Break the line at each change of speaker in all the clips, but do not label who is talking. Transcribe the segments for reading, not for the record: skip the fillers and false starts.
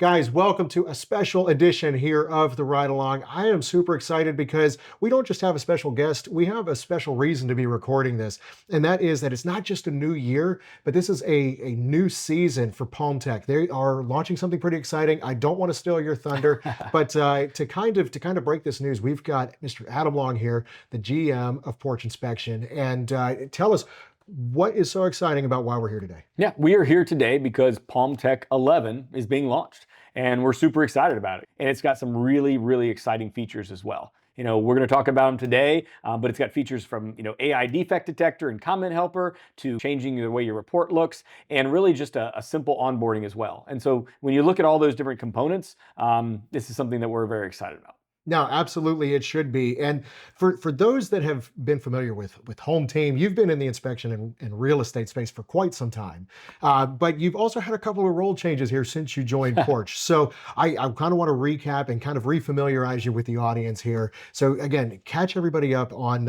Guys, welcome to a special edition here of the Ride Along. I am super excited because we don't just have a special guest, we have a special reason to be recording this. And that is that it's not just a new year, but this is a new season for Palmtech. They are launching something pretty exciting. I don't want to steal your thunder, but to kind of break this news, we've got Mr. Adam Long here, the GM of Porch Inspection. And tell us, what is so exciting about why we're here today?
Yeah, we are here today because Palmtech 11 is being launched, and we're super excited about it. And it's got some really, really exciting features as well. We're going to talk about them today, but it's got features from, AI defect detector and comment helper to changing the way your report looks, and really just a simple onboarding as well. And so when you look at all those different components, this is something that we're very excited about.
No, absolutely, it should be. And for those that have been familiar with Home Team, you've been in the inspection and real estate space for quite some time. But you've also had a couple of role changes here since you joined Porch. So I kind of want to recap and kind of refamiliarize you with the audience here. So again, catch everybody up on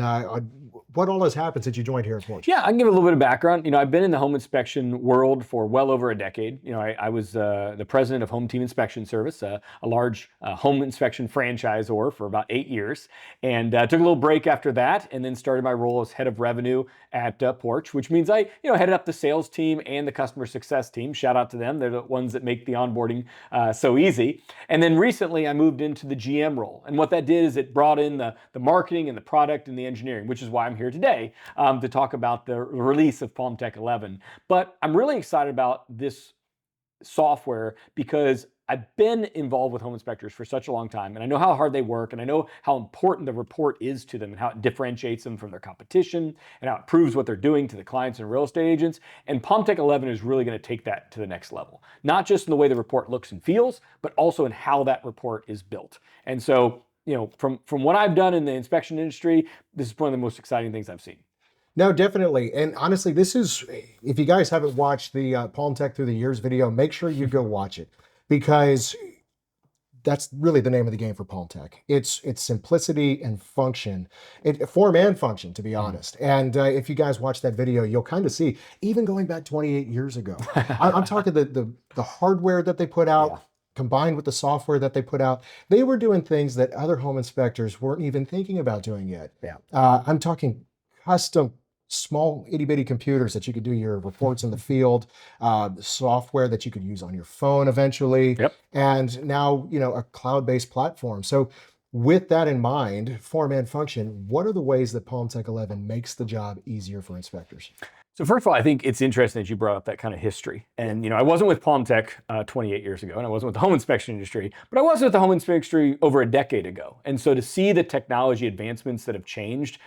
what all has happened since you joined here at Porch.
Yeah, I can give a little bit of background. I've been in the home inspection world for well over a decade. I was the president of Home Team Inspection Service, a large home inspection franchisor for about 8 years, and took a little break after that, and then started my role as head of revenue at Porch, which means I headed up the sales team and the customer success team. Shout out to them. They're the ones that make the onboarding so easy. And then recently I moved into the GM role. And what that did is it brought in the marketing and the product and the engineering, which is why I'm here today to talk about the release of Palmtech 11. But I'm really excited about this software because I've been involved with home inspectors for such a long time, and I know how hard they work, and I know how important the report is to them and how it differentiates them from their competition and how it proves what they're doing to the clients and real estate agents. And Palmtech 11 is really going to take that to the next level, not just in the way the report looks and feels, but also in how that report is built. And so, from what I've done in the inspection industry, this is one of the most exciting things I've seen.
No, definitely. And honestly, this is, if you guys haven't watched the Palmtech Through the Years video, make sure you go watch it, because that's really the name of the game for Palmtech. It's simplicity and function, form and function, to be honest. And if you guys watch that video, you'll kind of see, even going back 28 years ago, I'm talking the hardware that they put out, combined with the software that they put out, they were doing things that other home inspectors weren't even thinking about doing yet.
Yeah.
I'm talking custom small itty bitty computers that you could do your reports in the field, software that you could use on your phone eventually, and now, a cloud-based platform. So with that in mind, form and function, what are the ways that Palmtech 11 makes the job easier for inspectors?
So first of all, I think it's interesting that you brought up that kind of history. And, I wasn't with Palmtech 28 years ago, and I wasn't with the home inspection industry, but I was with the home inspection industry over a decade ago. And so to see the technology advancements that have changed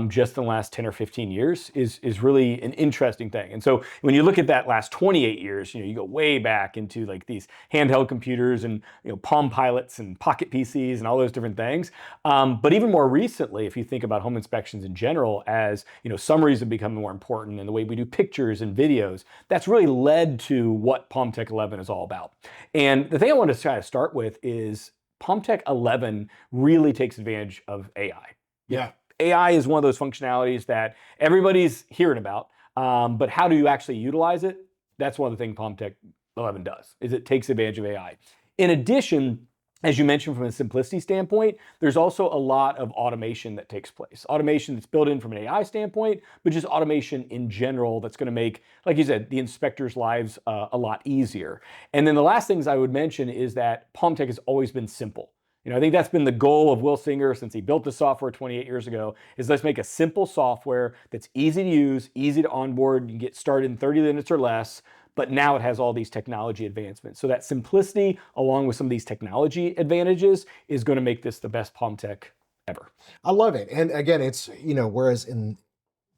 just in the last 10 or 15 years is really an interesting thing. And so when you look at that last 28 years, you go way back into like these handheld computers and, Palm Pilots and Pocket PCs and all those different things. But even more recently, if you think about home inspections in general, as, summaries have become more important and the way we do pictures and videos, that's really led to what Palmtech 11 is all about. And the thing I want to try to start with is Palmtech 11 really takes advantage of AI.
Yeah.
AI is one of those functionalities that everybody's hearing about, but how do you actually utilize it? That's one of the things Palmtech 11 does, is it takes advantage of AI. In addition, as you mentioned, from a simplicity standpoint, there's also a lot of automation that takes place. Automation that's built in from an AI standpoint, but just automation in general that's going to make, like you said, the inspectors' lives a lot easier. And then the last things I would mention is that Palmtech has always been simple. I think that's been the goal of Will Singer since he built the software 28 years ago, is let's make a simple software that's easy to use, easy to onboard, you can get started in 30 minutes or less, but now it has all these technology advancements. So that simplicity, along with some of these technology advantages, is going to make this the best Palmtech ever.
I love it. And again, it's, whereas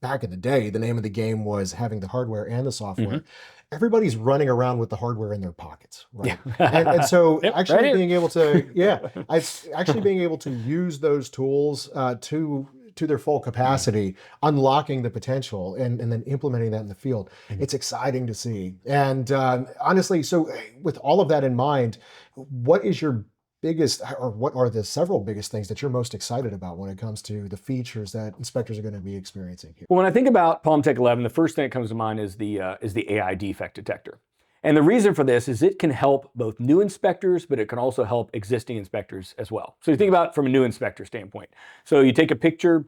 back in the day, the name of the game was having the hardware and the software. Everybody's running around with the hardware in their pockets, right? And so actually being able to use those tools to their full capacity, unlocking the potential and then implementing that in the field. It's exciting to see. And honestly, so with all of that in mind, what is your biggest, or what are the several biggest things that you're most excited about when it comes to the features that inspectors are going to be experiencing here?
Well, when I think about Palmtech 11, the first thing that comes to mind is the AI defect detector. And the reason for this is it can help both new inspectors, but it can also help existing inspectors as well. So you think about it from a new inspector standpoint. So you take a picture,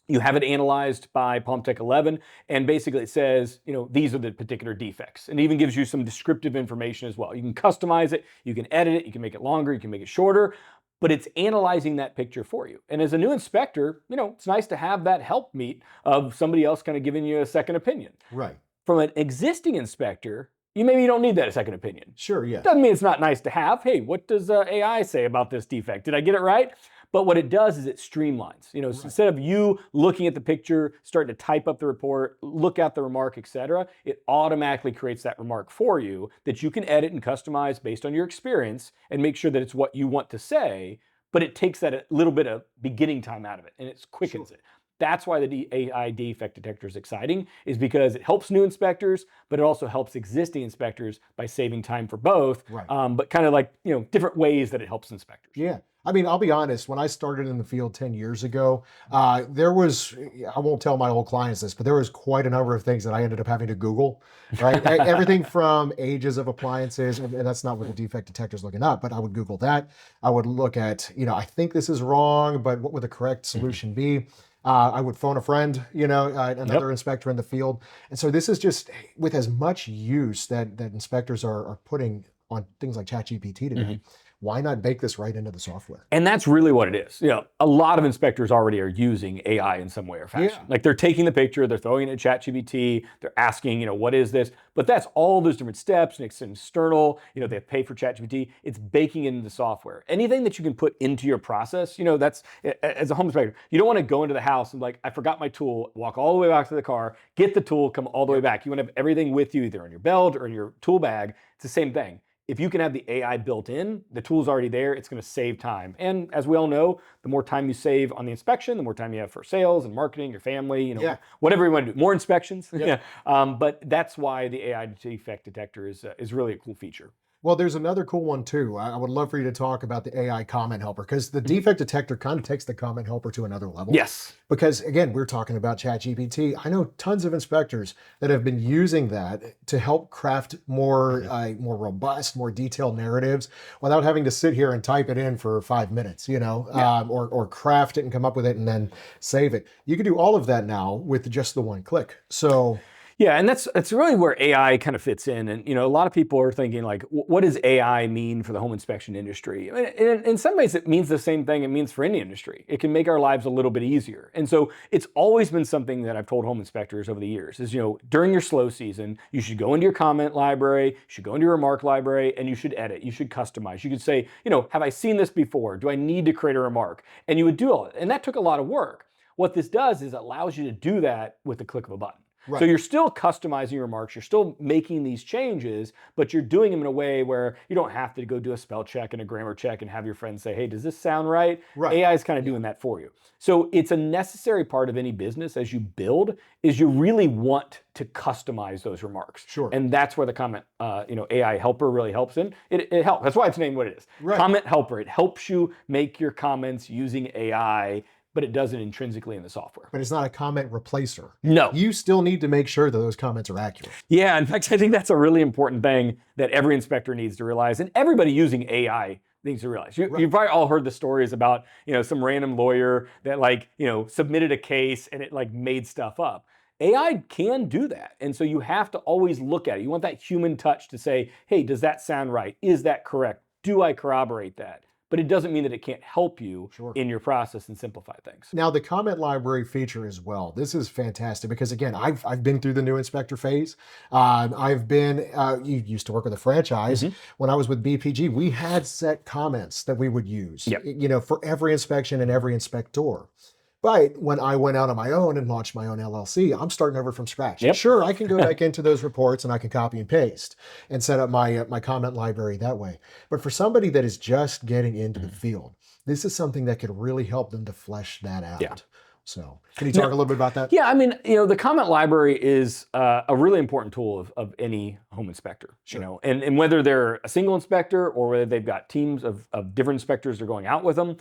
you have it analyzed by Palmtech 11, and basically it says, these are the particular defects, and even gives you some descriptive information as well. You can customize it, you can edit it, you can make it longer, you can make it shorter, but it's analyzing that picture for you. And as a new inspector, it's nice to have that help meet of somebody else kind of giving you a second opinion.
Right.
From an existing inspector, maybe you don't need that second opinion.
Sure, yeah.
Doesn't mean it's not nice to have. Hey, what does AI say about this defect? Did I get it right? But what it does is it streamlines. Right. Instead of you looking at the picture, starting to type up the report, look at the remark, etc., it automatically creates that remark for you that you can edit and customize based on your experience and make sure that it's what you want to say, but it takes that a little bit of beginning time out of it and it quickens it. That's why the AI defect detector is exciting, is because it helps new inspectors, but it also helps existing inspectors by saving time for both,
right.
But kind of like, different ways that it helps inspectors.
Yeah. I mean, I'll be honest, when I started in the field 10 years ago, there was, I won't tell my old clients this, but there was quite a number of things that I ended up having to Google, right? Everything from ages of appliances, and that's not what the defect detector is looking up, but I would Google that. I would look at, I think this is wrong, but what would the correct solution be? I would phone a friend, another inspector in the field. And so this is just with as much use that inspectors are putting on things like ChatGPT today. Why not bake this right into the software?
And that's really what it is. A lot of inspectors already are using AI in some way or fashion.
Yeah.
Like they're taking the picture, they're throwing it in ChatGPT, they're asking, what is this? But that's all those different steps, and it's external, they pay for ChatGPT. It's baking into the software. Anything that you can put into your process, that's, as a home inspector, you don't want to go into the house and I forgot my tool, walk all the way back to the car, get the tool, come all the way back. You want to have everything with you, either in your belt or in your tool bag. It's the same thing. If you can have the AI built in, the tool's already there, it's going to save time. And as we all know, the more time you save on the inspection, the more time you have for sales and marketing, your family, whatever you want to do, more inspections.
Yeah.
But that's why the AI defect detector is really a cool feature.
Well, there's another cool one too. I would love for you to talk about the AI comment helper, because the defect detector kind of takes the comment helper to another level.
Yes.
Because again, we're talking about ChatGPT. I know tons of inspectors that have been using that to help craft more robust, more detailed narratives without having to sit here and type it in for 5 minutes, or craft it and come up with it and then save it. You can do all of that now with just the one click. So
yeah, and that's really where AI kind of fits in. And a lot of people are thinking what does AI mean for the home inspection industry? In some ways, it means the same thing it means for any industry. It can make our lives a little bit easier. And so it's always been something that I've told home inspectors over the years is, during your slow season, you should go into your comment library, you should go into your remark library, and you should edit, you should customize. You could say, have I seen this before? Do I need to create a remark? And you would do all it. And that took a lot of work. What this does is it allows you to do that with the click of a button.
Right.
So you're still customizing your remarks, you're still making these changes, but you're doing them in a way where you don't have to go do a spell check and a grammar check and have your friends say, hey, does this sound right?
Right.
AI is kind of doing that for you. So it's a necessary part of any business as you build, is you really want to customize those remarks.
Sure.
And that's where the comment AI helper really helps in. It helps. That's why it's named what it is.
Right.
Comment helper. It helps you make your comments using AI, but it does it intrinsically in the software.
But it's not a comment replacer.
No.
You still need to make sure that those comments are accurate.
Yeah, in fact, I think that's a really important thing that every inspector needs to realize, and everybody using AI needs to realize. You've probably all heard the stories about, some random lawyer that submitted a case and it made stuff up. AI can do that. And so you have to always look at it. You want that human touch to say, hey, does that sound right? Is that correct? Do I corroborate that? But it doesn't mean that it can't help you in your process and simplify things.
Now, the comment library feature as well. This is fantastic because, again, I've been through the new inspector phase. I've been, you used to work with a franchise. When I was with BPG, we had set comments that we would use, for every inspection and every inspector. But when I went out on my own and launched my own LLC, I'm starting over from scratch.
Yep.
Sure, I can go back into those reports and I can copy and paste and set up my comment library that way. But for somebody that is just getting into the field, this is something that could really help them to flesh that out.
Yeah.
So can you talk a little bit about that?
Yeah, I mean, the comment library is a really important tool of any home inspector.
Sure.
And whether they're a single inspector or whether they've got teams of different inspectors that are going out with them,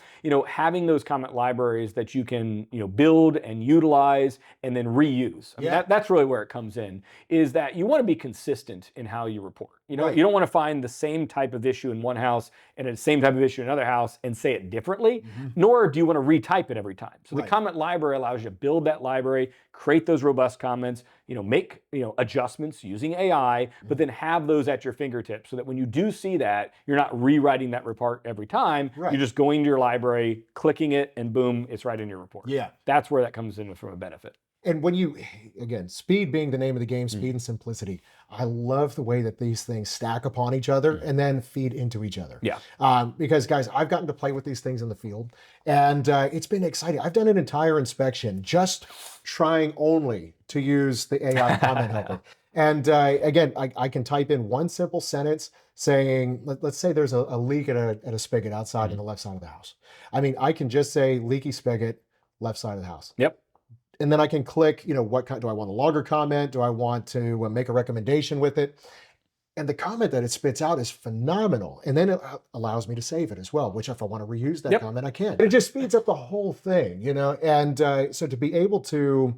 having those comment libraries that you can, build and utilize and then reuse. I mean, that's really where it comes in, is that you want to be consistent in how you report.
Right.
You don't want to find the same type of issue in one house and the same type of issue in another house and say it differently, nor do you want to retype it every time. So the
Right.
comment library allows you to build that library, create those robust comments, make adjustments using AI, but then have those at your fingertips so that when you do see that, you're not rewriting that report every time.
Right.
You're just going to your library, clicking it, and boom, it's right in your report.
Yeah.
That's where that comes in from a benefit.
And when you, again, speed being the name of the game, speed and simplicity, I love the way that these things stack upon each other and then feed into each other.
Yeah.
Because, guys, I've gotten to play with these things in the field, and it's been exciting. I've done an entire inspection just trying only to use the AI comment helper. And again, I can type in one simple sentence saying, let's say there's a leak at a spigot outside on the left side of the house. I mean, I can just say leaky spigot, left side of the house.
Yep.
And then I can click, what kind, do I want a longer comment? Do I want to make a recommendation with it? And the comment that it spits out is phenomenal. And then it allows me to save it as well, which if I want to reuse that comment, I can. It just speeds up the whole thing, And so to be able to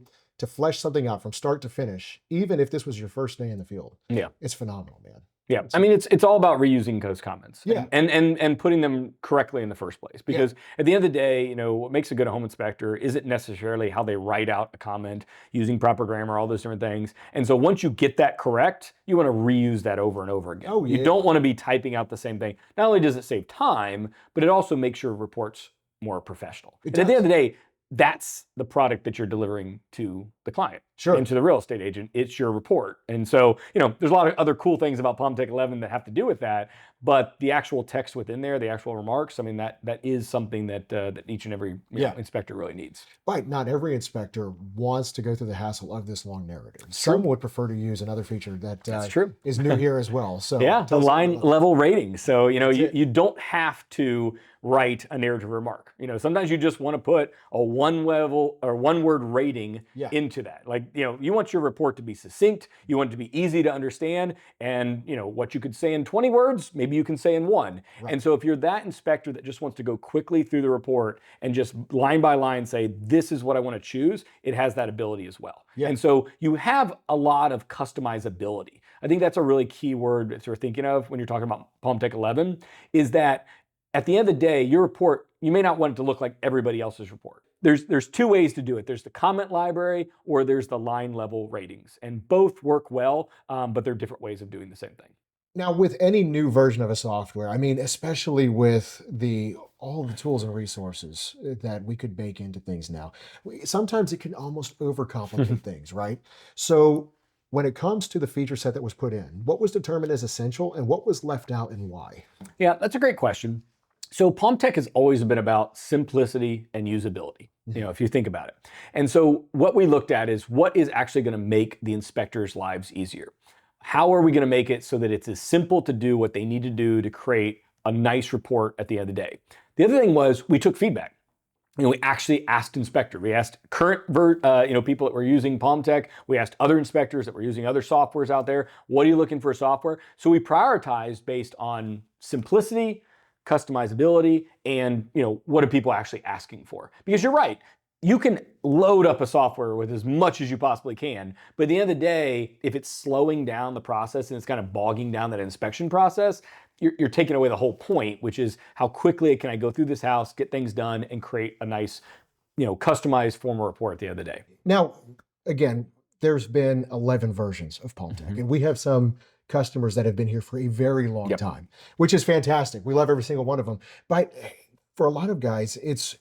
flesh something out from start to finish, even if this was your first day in the field, it's phenomenal, man.
Yeah, I mean, it's all about reusing those comments and putting them correctly in the first place. Because at the end of the day, what makes a good home inspector isn't necessarily how they write out a comment using proper grammar, all those different things. And so once you get that correct, you want to reuse that over and over again.
Oh, yeah.
You don't want to be typing out the same thing. Not only does it save time, but it also makes your reports more professional. And at the end of the day, that's the product that you're delivering to the client and to the real estate agent. It's your report. And so, there's a lot of other cool things about Palmtech 11 that have to do with that, but the actual text within there, the actual remarks, I mean, that is something that each and every inspector really needs.
Right. Not every inspector wants to go through the hassle of this long narrative. Some would prefer to use another feature that's true. Is new here as well. So
the line level rating. So, you don't have to write a narrative remark. Sometimes you just want to put a one word rating into that. Like, you want your report to be succinct, you want it to be easy to understand, and what you could say in 20 words, maybe you can say in one. Right. And so if you're that inspector that just wants to go quickly through the report and just line by line say, this is what I want to choose, it has that ability as well. Yeah. And so you have a lot of customizability. I think that's a really key word that you're thinking of when you're talking about Palmtech 11, is that at the end of the day, your report, you may not want it to look like everybody else's report. There's two ways to do it. There's the comment library or there's the line level ratings, and both work well, but they're different ways of doing the same thing.
Now, with any new version of a software, I mean, especially with all the tools and resources that we could bake into things now, sometimes it can almost overcomplicate things, right? So when it comes to the feature set that was put in, what was determined as essential and what was left out and why? Yeah,
that's a great question. So Palmtech has always been about simplicity and usability, if you think about it. And so what we looked at is what is actually going to make the inspectors' lives easier. How are we going to make it so that it's as simple to do what they need to do to create a nice report at the end of the day? The other thing was we took feedback. We actually asked inspector. We asked current people that were using Palmtech. We asked other inspectors that were using other softwares out there. What are you looking for software? So we prioritized based on simplicity, customizability, and what are people actually asking for? Because you're right, you can load up a software with as much as you possibly can, but at the end of the day, if it's slowing down the process and it's kind of bogging down that inspection process, you're taking away the whole point, which is how quickly can I go through this house, get things done, and create a nice, customized formal report at the end of the day.
Now, again, there's been 11 versions of Palmtech, and we have some customers that have been here for a very long time, which is fantastic. We love every single one of them. But for a lot of guys, it's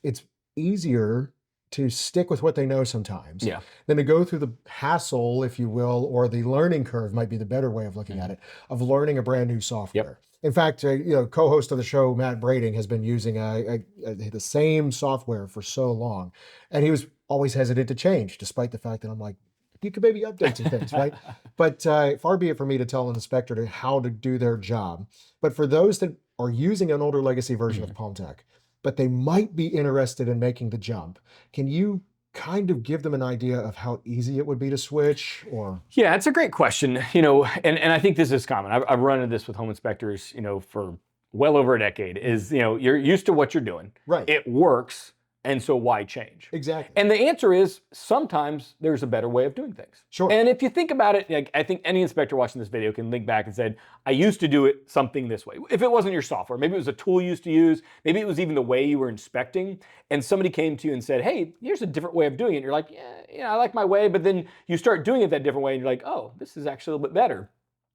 easier to stick with what they know sometimes than to go through the hassle, if you will, or the learning curve might be the better way of looking at it, of learning a brand new software. In fact, co-host of the show, Matt Brading, has been using the same software for so long, and he was always hesitant to change, despite the fact that I'm like, you could maybe update some things, right? But far be it for me to tell an inspector how to do their job. But for those that are using an older legacy version of Palmtech, but they might be interested in making the jump, can you kind of give them an idea of how easy it would be to switch? Or
yeah, it's a great question. And I think this is common. I've run into this with home inspectors, for well over a decade. Is you're used to what you're doing.
Right.
It works. And so why change?
Exactly.
And the answer is sometimes there's a better way of doing things.
Sure.
And if you think about it, like, I think any inspector watching this video can think back and said, I used to do it something this way. If it wasn't your software, maybe it was a tool you used to use, maybe it was even the way you were inspecting, and somebody came to you and said, hey, here's a different way of doing it. And you're like, yeah, I like my way, but then you start doing it that different way and you're like, oh, this is actually a little bit better.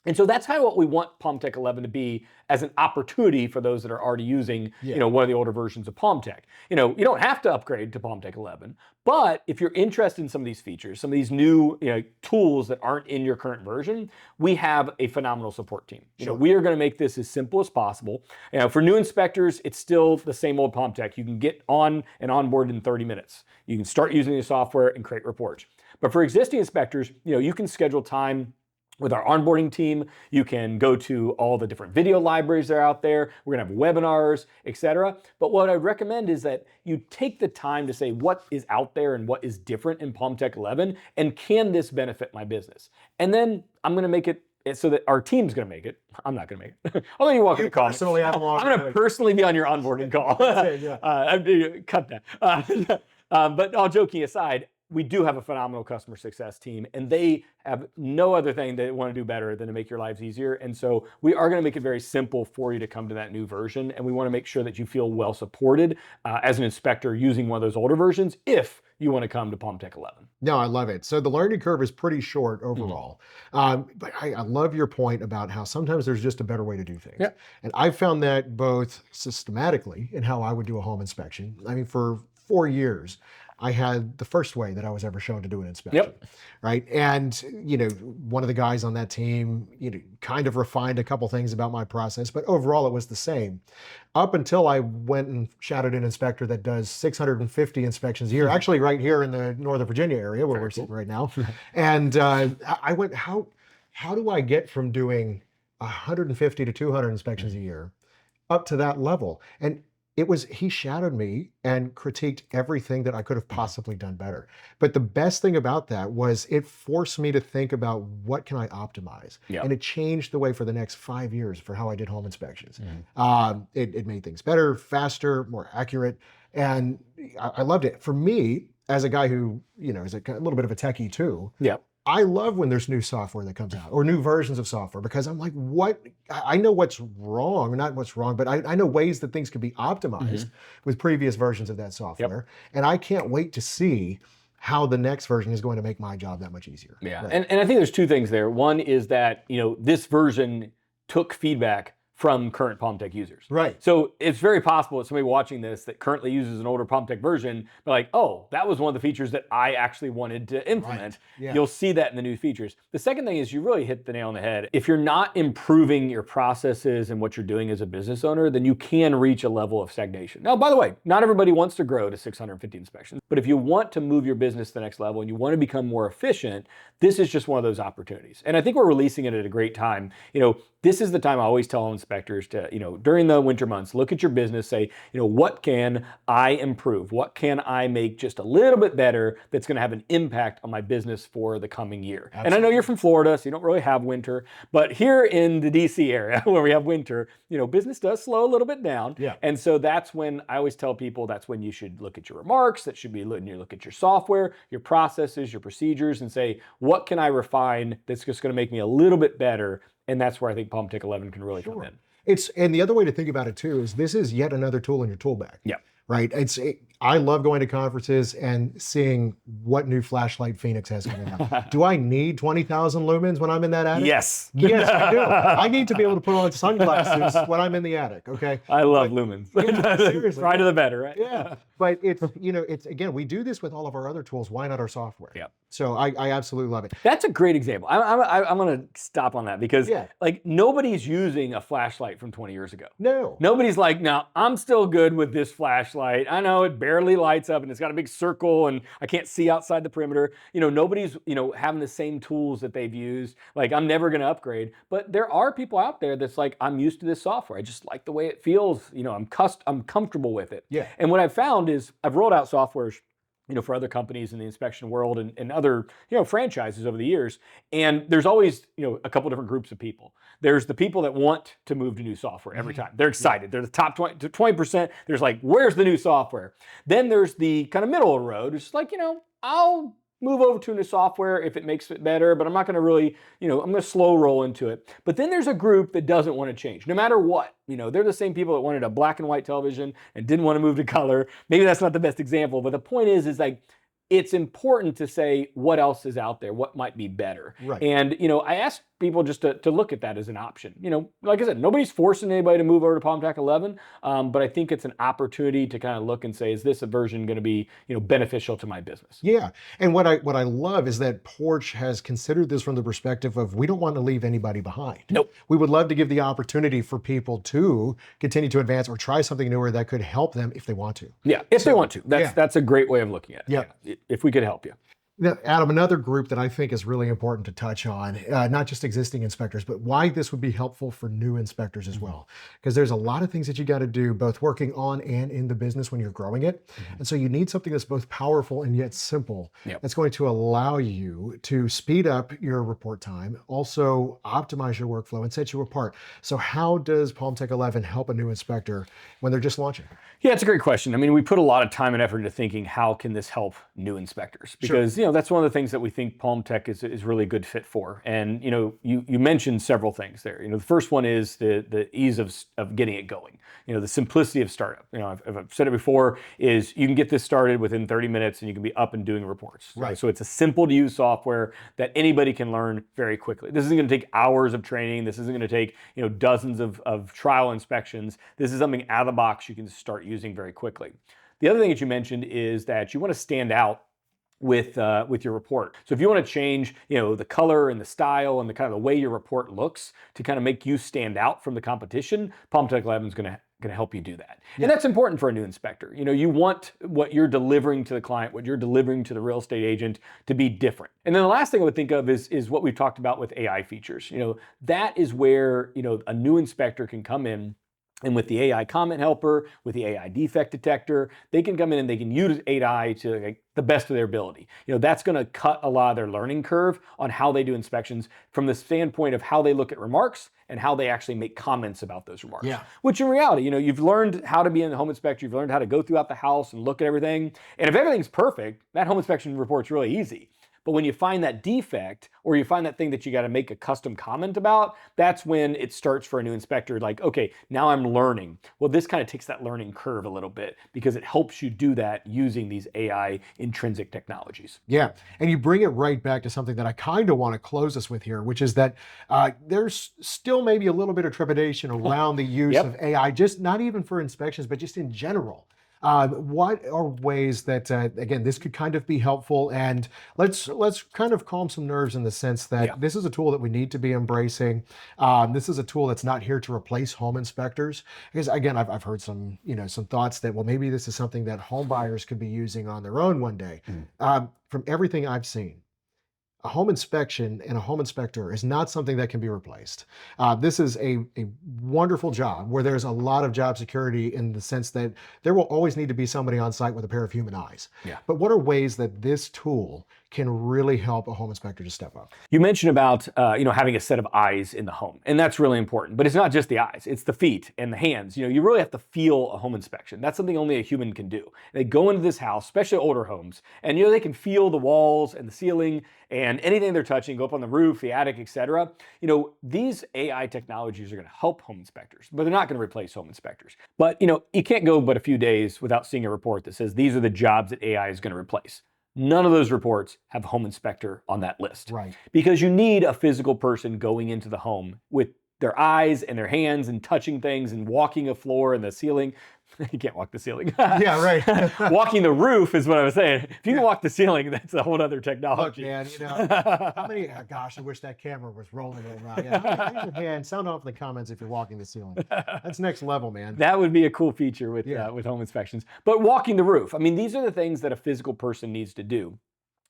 And so that's kind of what we want Palmtech 11 to be, as an opportunity for those that are already using, one of the older versions of Palmtech. You don't have to upgrade to Palmtech 11, but if you're interested in some of these features, some of these new tools that aren't in your current version, we have a phenomenal support team. We are going to make this as simple as possible. For new inspectors, it's still the same old Palmtech. You can get on and onboard in 30 minutes. You can start using the software and create reports. But for existing inspectors, you can schedule time with our onboarding team. You can go to all the different video libraries that are out there. We're gonna have webinars, etc. But what I recommend is that you take the time to say what is out there and what is different in Palmtech 11, and can this benefit my business? And then I'm gonna make it so that our team's gonna make it. I'm not gonna make it. Although you're welcome to call me. I'm gonna personally be on your onboarding call. Cut that. But all joking aside, we do have a phenomenal customer success team, and they have no other thing they want to do better than to make your lives easier. And so we are going to make it very simple for you to come to that new version. And we want to make sure that you feel well supported as an inspector using one of those older versions if you want to come to Palmtech 11.
No, I love it. So the learning curve is pretty short overall. But I love your point about how sometimes there's just a better way to do things.
Yeah.
And I found that both systematically in how I would do a home inspection. I mean, for 4 years, I had the first way that I was ever shown to do an inspection, right? And, one of the guys on that team, kind of refined a couple things about my process, but overall it was the same. Up until I went and shadowed an inspector that does 650 inspections a year, actually right here in the Northern Virginia area where we're sitting right now. And I went, how do I get from doing 150 to 200 inspections a year up to that level? And he shadowed me and critiqued everything that I could have possibly done better. But the best thing about that was it forced me to think about what can I optimize? And it changed the way for the next 5 years for how I did home inspections. It made things better, faster, more accurate. And I loved it. For me, as a guy who, is a little bit of a techie too, I love when there's new software that comes out or new versions of software, because I'm like, I know what's wrong, not what's wrong, but I know ways that things could be optimized with previous versions of that software. And I can't wait to see how the next version is going to make my job that much easier.
Yeah, right. And I think there's two things there. One is that, this version took feedback from current Palmtech users.
Right.
So it's very possible that somebody watching this that currently uses an older Palmtech version, they're like, oh, that was one of the features that I actually wanted to implement. You'll see that in the new features. The second thing is you really hit the nail on the head. If you're not improving your processes and what you're doing as a business owner, then you can reach a level of stagnation. Now, by the way, not everybody wants to grow to 650 inspections, but if you want to move your business to the next level and you want to become more efficient, this is just one of those opportunities. And I think we're releasing it at a great time. This is the time I always tell inspectors to, during the winter months, look at your business, say, what can I improve? What can I make just a little bit better that's going to have an impact on my business for the coming year? Absolutely. And I know you're from Florida, so you don't really have winter, but here in the DC area where we have winter, business does slow a little bit down. And so that's when I always tell people that's when you should look at your remarks, that should be when you look at your software, your processes, your procedures, and say, what can I refine that's just going to make me a little bit better? And that's where I think Palmtech 11 can really come in.
And the other way to think about it too is this is yet another tool in your tool bag. Right. I love going to conferences and seeing what new flashlight Phoenix has coming out. Do I need 20,000 lumens when I'm in that attic?
Yes.
Yes, I do. I need to be able to put on sunglasses when I'm in the attic. Okay.
I love lumens.
Seriously.
Try to the better, right?
Yeah. But it's again, we do this with all of our other tools. Why not our software? So I absolutely love it.
That's a great example. I'm going to stop on that because nobody's using a flashlight from 20 years ago.
No.
Nobody's like, now I'm still good with this flashlight. I know it barely lights up and it's got a big circle and I can't see outside the perimeter. Nobody's, having the same tools that they've used. Like, I'm never going to upgrade. But there are people out there that's like, I'm used to this software. I just like the way it feels. I'm comfortable with it. And what I've found is I've rolled out softwares for other companies in the inspection world and other, franchises over the years. And there's always, a couple different groups of people. There's the people that want to move to new software every time. They're excited. They're the top 20 to 20%. There's like, where's the new software? Then there's the kind of middle of the road. It's like, I'll move over to a new software if it makes it better, but I'm not going to really, I'm going to slow roll into it. But then there's a group that doesn't want to change, no matter what. They're the same people that wanted a black and white television and didn't want to move to color. Maybe that's not the best example, but the point is like, it's important to say what else is out there, what might be better.
Right.
And, I ask people just to look at that as an option. Like I said, nobody's forcing anybody to move over to Palmtech 11, but I think it's an opportunity to kind of look and say, is this a version going to be, beneficial to my business?
Yeah. And what I love is that Porch has considered this from the perspective of, we don't want to leave anybody behind.
Nope.
We would love to give the opportunity for people to continue to advance or try something newer that could help them if they want to.
Yeah, if they want to. That's a great way of looking at it.
Yeah.
If we could help you.
Now, Adam, another group that I think is really important to touch on, not just existing inspectors, but why this would be helpful for new inspectors as well. Because there's a lot of things that you got to do, both working on and in the business when you're growing it. And so you need something that's both powerful and yet simple. That's going to allow you to speed up your report time, also optimize your workflow and set you apart. So how does Palmtech 11 help a new inspector when they're just launching?
Yeah, it's a great question. I mean, we put a lot of time and effort into thinking, how can this help new inspectors? Because, that's one of the things that we think Palmtech is really a good fit for. And, you mentioned several things there. The first one is the ease of getting it going. The simplicity of startup. I've said it before, is you can get this started within 30 minutes and you can be up and doing reports.
Right.
So it's a simple to use software that anybody can learn very quickly. This isn't going to take hours of training. This isn't going to take, dozens of trial inspections. This is something out of the box you can start using very quickly. The other thing that you mentioned is that you want to stand out with your report. So if you want to change, the color and the style and the kind of the way your report looks to kind of make you stand out from the competition, Palmtech 11 is going to help you do that. And that's important for a new inspector. You want what you're delivering to the client, what you're delivering to the real estate agent to be different. And then the last thing I would think of is what we've talked about with AI features. That is where, a new inspector can come in. And with the AI comment helper, with the AI defect detector, they can come in and they can use AI to the best of their ability. That's going to cut a lot of their learning curve on how they do inspections from the standpoint of how they look at remarks and how they actually make comments about those remarks.
Yeah.
Which in reality, you've learned how to be in the home inspector, you've learned how to go throughout the house and look at everything. And if everything's perfect, that home inspection report's really easy. But when you find that defect or you find that thing that you got to make a custom comment about, that's when it starts for a new inspector. Like, okay, now I'm learning. Well, this kind of takes that learning curve a little bit because it helps you do that using these AI intrinsic technologies.
Yeah, and you bring it right back to something that I kind of want to close us with here, which is that there's still maybe a little bit of trepidation around the use of AI, just not even for inspections, but just in general. What are ways that, again, this could kind of be helpful? And let's kind of calm some nerves in the sense that this is a tool that we need to be embracing. This is a tool that's not here to replace home inspectors. Because again, I've heard some, some thoughts that, well, maybe this is something that home buyers could be using on their own one day. From everything I've seen, a home inspection and a home inspector is not something that can be replaced. This is a wonderful job where there's a lot of job security in the sense that there will always need to be somebody on site with a pair of human eyes. But what are ways that this tool can really help a home inspector to step up?
You mentioned about having a set of eyes in the home, and that's really important. But it's not just the eyes; it's the feet and the hands. You really have to feel a home inspection. That's something only a human can do. They go into this house, especially older homes, and they can feel the walls and the ceiling and anything they're touching, go up on the roof, the attic, etc. These AI technologies are going to help home inspectors, but they're not going to replace home inspectors. But you can't go but a few days without seeing a report that says these are the jobs that AI is going to replace. None of those reports have home inspector on that list.
Right.
Because you need a physical person going into the home with their eyes and their hands and touching things and walking a floor and the ceiling. You can't walk the ceiling.
Yeah, right.
Walking the roof is what I was saying. If you can walk the ceiling, that's a whole other technology.
Look, man, how many, gosh, I wish that camera was rolling around. Yeah, raise your hand, sound off in the comments if you're walking the ceiling. That's next level, man.
That would be a cool feature with home inspections. But walking the roof, I mean, these are the things that a physical person needs to do.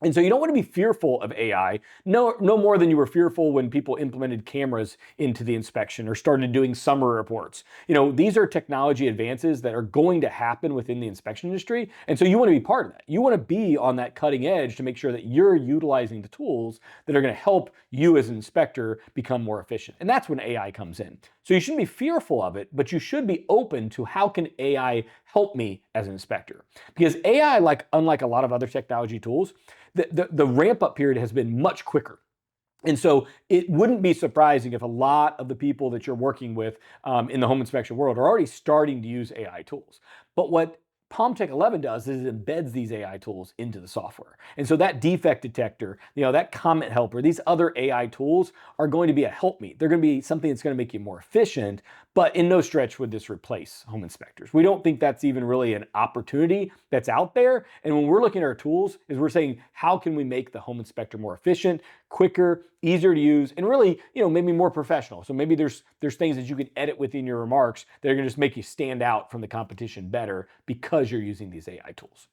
And so you don't want to be fearful of AI, no more than you were fearful when people implemented cameras into the inspection or started doing summary reports. These are technology advances that are going to happen within the inspection industry. And so you want to be part of that. You want to be on that cutting edge to make sure that you're utilizing the tools that are going to help you as an inspector become more efficient. And that's when AI comes in. So you shouldn't be fearful of it, but you should be open to how can AI help me as an inspector? Because AI, unlike a lot of other technology tools, the ramp up period has been much quicker. And so it wouldn't be surprising if a lot of the people that you're working with in the home inspection world are already starting to use AI tools. But what Palmtech 11 does is it embeds these AI tools into the software. And so that defect detector, that comment helper, these other AI tools are going to be a helpmeet. They're going to be something that's going to make you more efficient, but in no stretch would this replace home inspectors. We don't think that's even really an opportunity that's out there. And when we're looking at our tools, is we're saying, how can we make the home inspector more efficient, quicker, easier to use, and really, maybe more professional. So maybe there's things that you can edit within your remarks that are going to just make you stand out from the competition better because you're using these AI tools.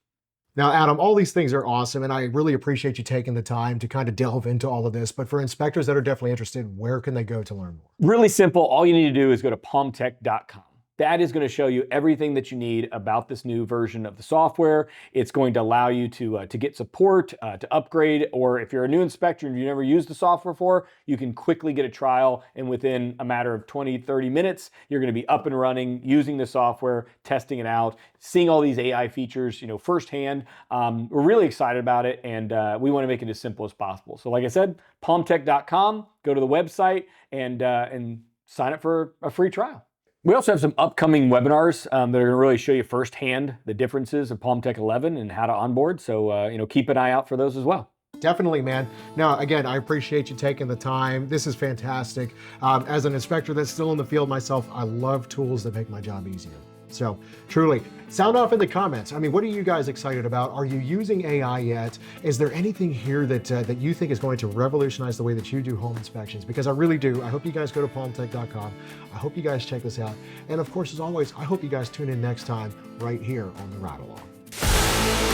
Now, Adam, all these things are awesome, and I really appreciate you taking the time to kind of delve into all of this. But for inspectors that are definitely interested, where can they go to learn more?
Really simple. All you need to do is go to palmtech.com. That is going to show you everything that you need about this new version of the software. It's going to allow you to get support, to upgrade, or if you're a new inspector and you've never used the software before, you can quickly get a trial, and within a matter of 20, 30 minutes, you're going to be up and running, using the software, testing it out, seeing all these AI features, firsthand. We're really excited about it, and we want to make it as simple as possible. So like I said, palmtech.com, go to the website and sign up for a free trial. We also have some upcoming webinars that are going to really show you firsthand the differences of Palmtech 11 and how to onboard. So, keep an eye out for those as well.
Definitely, man. Now, again, I appreciate you taking the time. This is fantastic. As an inspector that's still in the field myself, I love tools that make my job easier. So truly, sound off in the comments. I mean, what are you guys excited about? Are you using AI yet? Is there anything here that you think is going to revolutionize the way that you do home inspections? Because I really do. I hope you guys go to palmtech.com. I hope you guys check this out. And of course, as always, I hope you guys tune in next time right here on The Ride Along.